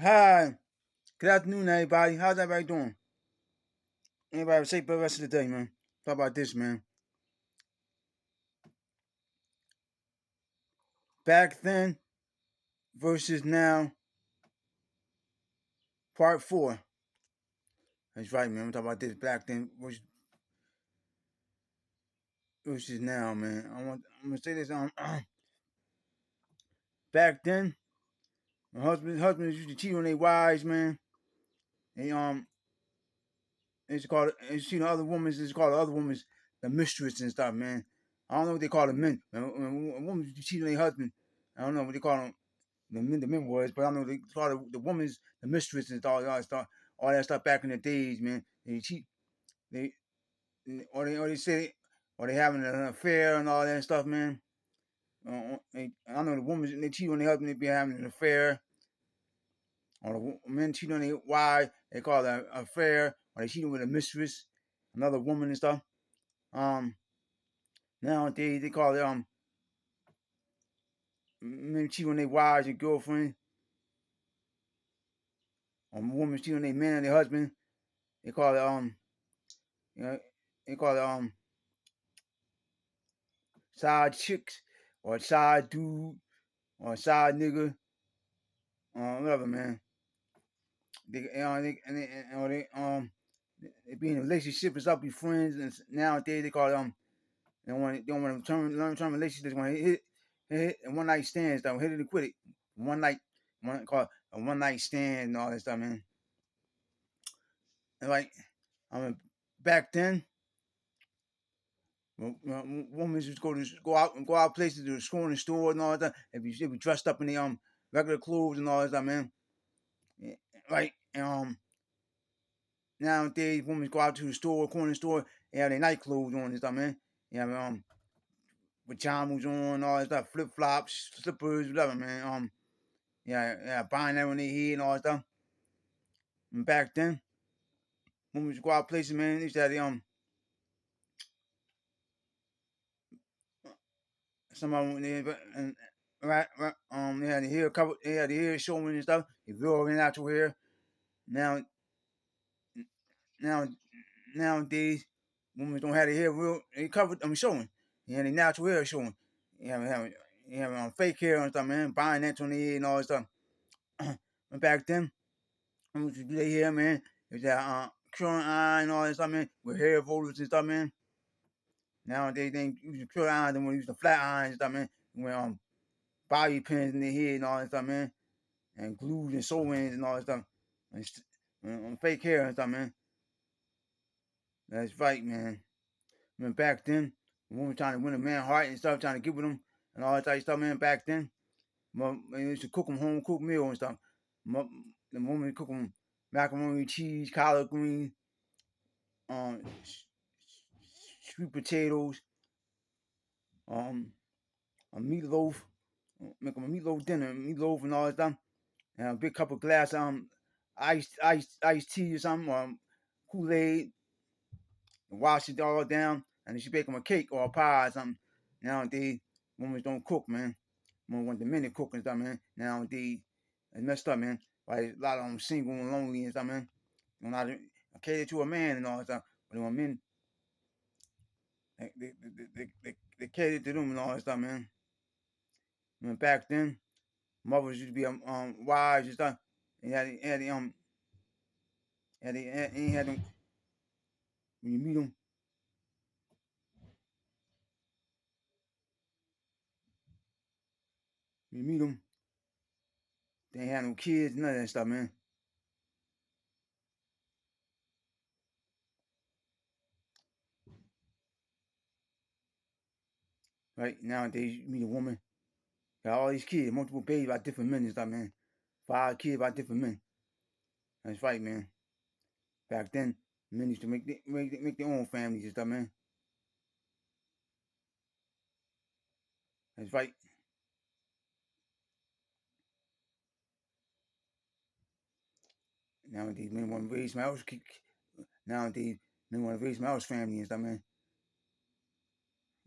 Hi, good afternoon, everybody. How's everybody doing? Anybody have a safe rest of the day, man? Talk about this, man. Back then versus now, part four. That's right, man. I'm talking about this back then versus now, man. I'm gonna say this. Back then, my husbands used to cheat on their wives, man. They it's called it's you know other women. It's called other women's the mistress and stuff, man. I don't know what they call the men. When a woman cheat on their husband, I don't know what they call them. The men was, but I know they call the woman's the mistress and all that stuff back in the days, man. They cheat, they or they say or they having an affair and all that stuff, man. I know the women they cheat on their husband, they be having an affair, or the men cheat on their wife, they call it an affair, or they cheating with a mistress, another woman and stuff. Um, Nowadays they call it men cheat on their wives and girlfriend, or women cheat on their man and their husband. They call it you know, they call it side chicks or side dude or side nigga whatever, man. They be in a relationship and stuff, be friends, and nowadays they call it they don't want to turn relationships. They want to hit and one night stands. Don't hit it and quit it. One night, call it a one night stand and all that stuff, man. And like I mean, back then, women just go out places to the school and the store and all that. They be dressed up in the regular clothes and all that stuff, man. Yeah, right. Nowadays, women go out to the store, corner store, they have their night clothes on and stuff, man. You have pajamas on, all that stuff, flip flops, slippers, whatever, man. Yeah, buying that on their head and all that stuff. And back then, women used to go out places, man. They used to have the some of them and right, they had the hair covered, they had the hair showing and stuff. They real natural hair. Now, now, nowadays, women don't have their hair real. They covered. Showing. They have their natural hair showing. You have fake hair and stuff, man. Buying that on the head and all that stuff. But back then, when we used to do their hair, man, it was that curling iron and all that stuff, man, with hair rollers and stuff, man. Nowadays, they ain't using curling iron, they want to use the flat iron and stuff, man. With bobby pins in their head and all that stuff, man, and glues and sew-ins and all that stuff, and fake hair and stuff, man. That's right, man. I mean, back then, when we were trying to win a man's heart and stuff, trying to get with him and all that type of stuff, man, back then, they used to cook them home cooked meal and stuff. The woman cook them macaroni, cheese, collard greens, um, sweet potatoes, um, a meatloaf, make them a meatloaf dinner, meatloaf and all that stuff, and a big cup of glass, iced tea or something, Kool Aid, and wash it all down, and then she bake them a cake or a pie or something. Nowadays, women don't cook, man. Women want the men to cook and stuff, man. Nowadays, it's messed up, man. Like a lot of them single and lonely and stuff, man. They're not cater to a man and all that stuff, but when men, they cater to them and all that stuff, man. I mean, back then, mothers used to be wives and stuff. And had them when you meet them. When you meet them, they ain't had no kids, none of that stuff, man. Right nowadays, you meet a woman, got all these kids, multiple babies by different men and stuff, man. 5 kids by different men. That's right, man. Back then, men used to make their own families and stuff, man. That's right. Nowadays, men want to raise my house. Nowadays, men want to raise my house family and stuff, man.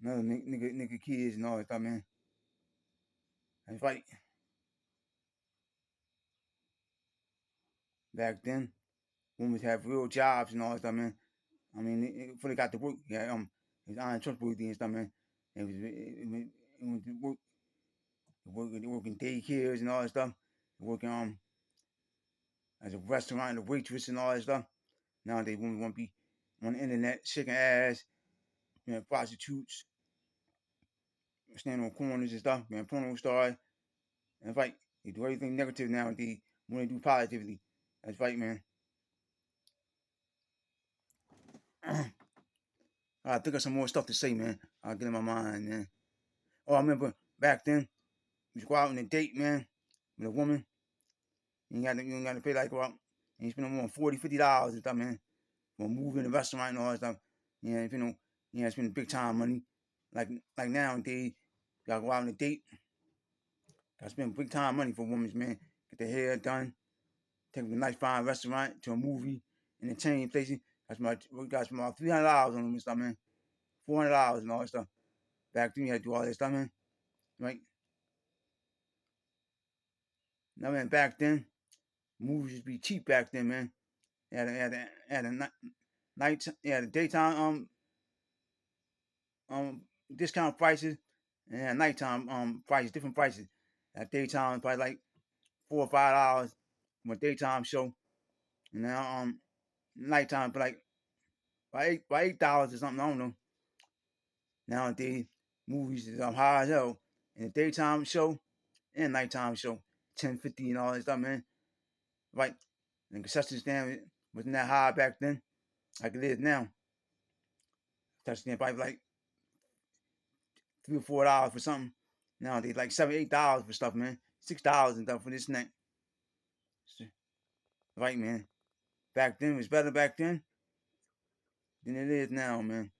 Another nigga kids and all that stuff, man. That's right. Back then, women have real jobs and all that stuff, man. I mean, before they got to work, yeah, his iron trustworthy and stuff, man. It was working daycares and all that stuff. Working as a restaurant, a waitress and all that stuff. Nowadays, women want to be on the internet, shaking ass, prostitutes, standing on corners and stuff, porno stars. That's right. They do everything negative nowadays when they do positively. That's right, man. I think of some more stuff to say, man. I'll get in my mind, man. Oh, I remember back then, you go out on a date, man, with a woman. You ain't got to pay like about, and you spend more than $40, $50 and stuff, man. For a movie in a restaurant and all that stuff. Yeah, spend big time money. Like like nowadays, you gotta go out on a date. Gotta spend big time money for women, man. Get their hair done, take them to a nice fine restaurant, to a movie, entertaining places. We got spend about $300 on them and stuff, man. $400 and all that stuff. Back then, you had to do all that stuff, man. Right? Now, man, back then, movies used to be cheap back then, man. Had a night, yeah, the daytime um discount prices and at nighttime prices, different prices. At daytime, probably like $4 or $5 from a daytime show, and now nighttime for like by $8 or something. I don't know. Nowadays, movies is high as hell. In the daytime show and nighttime show, 10.50 and all that stuff, man. Right? And the concession stand wasn't that high back then, like it is now. Concession stand probably like $3 or $4 for something. Nowadays, like $7, $8 for stuff, man. $6 and stuff for this and that. Right, man. Back then it was better back then than it is now, man.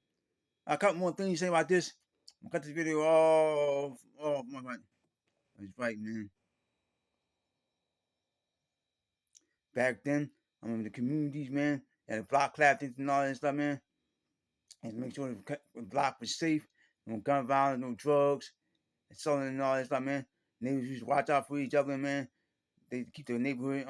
A couple more things to say about this. I cut this video off. Oh my god. That's right, man. Back then, I remember the communities, man. Had a block clapped and all that stuff, man. And to make sure the block was safe. No gun violence, no drugs, and selling and all that stuff, man. Neighbors used to watch out for each other, man. They keep their neighborhood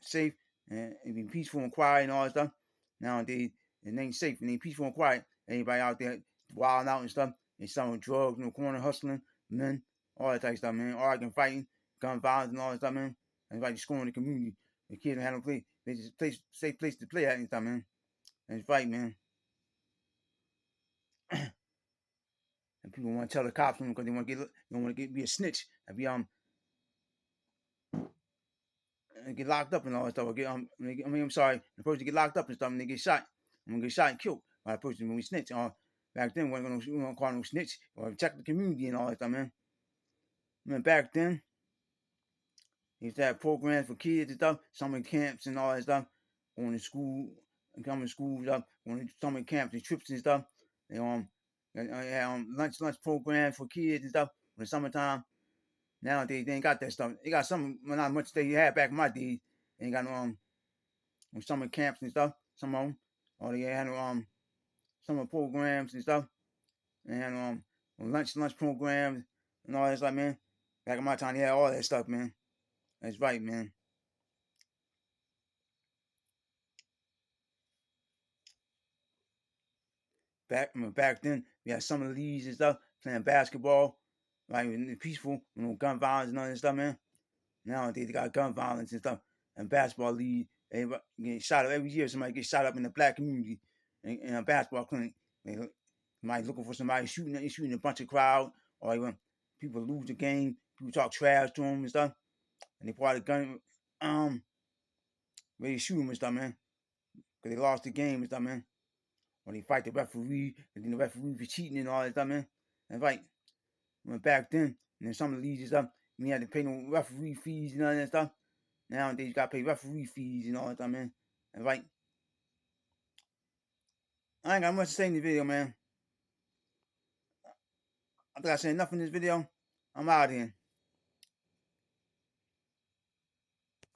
safe and be peaceful and quiet and all that stuff. Nowadays, it ain't safe. It ain't peaceful and quiet. Anybody out there wilding out and stuff, they selling drugs in the corner, hustling, men, all that type of stuff, man. Arguing, fighting, gun violence and all that stuff, man. Everybody scoring the community. The kids don't have no play. They just safe place to play at and stuff, man. And it's right, man. And people want to tell the cops because they want to be a snitch and get locked up and all that stuff. Or I'm sorry, the person get locked up and stuff and they get shot. I'm gonna get shot and killed by a person when we snitch. Back then we weren't gonna call no snitch or protect the community and all that stuff, man. Man, back then they used to have programs for kids and stuff, summer camps and all that stuff, going to school and coming to school stuff, going to summer camps and trips and stuff. They had lunch programs for kids and stuff in the summertime. Nowadays they ain't got that stuff. They got some, well, not much they had back in my days. They ain't got no summer camps and stuff. Some of them, or they had no summer programs and stuff, and lunch programs and all that stuff, man. Back in my time, they had all that stuff, man. That's right, man. Back then, we had summer leagues and stuff, playing basketball, like peaceful, gun violence and all that stuff, man. Nowadays they got gun violence and stuff, and basketball league. Everybody getting shot up every year. Somebody gets shot up in the black community in a basketball clinic. Somebody looking for somebody shooting a bunch of crowd, or even people lose the game. People talk trash to them and stuff, and they pull out a gun, ready to shoot them and stuff, man, because they lost the game and stuff, man. Or they fight the referee, and then the referee for cheating and all that stuff, man. And fight. When back then, and then some of the leagues and stuff, you had to pay no referee fees and all that stuff. Nowadays, you gotta pay referee fees and all that stuff, man. And right. I ain't got much to say in the video, man. I think I said enough in this video. I'm out here.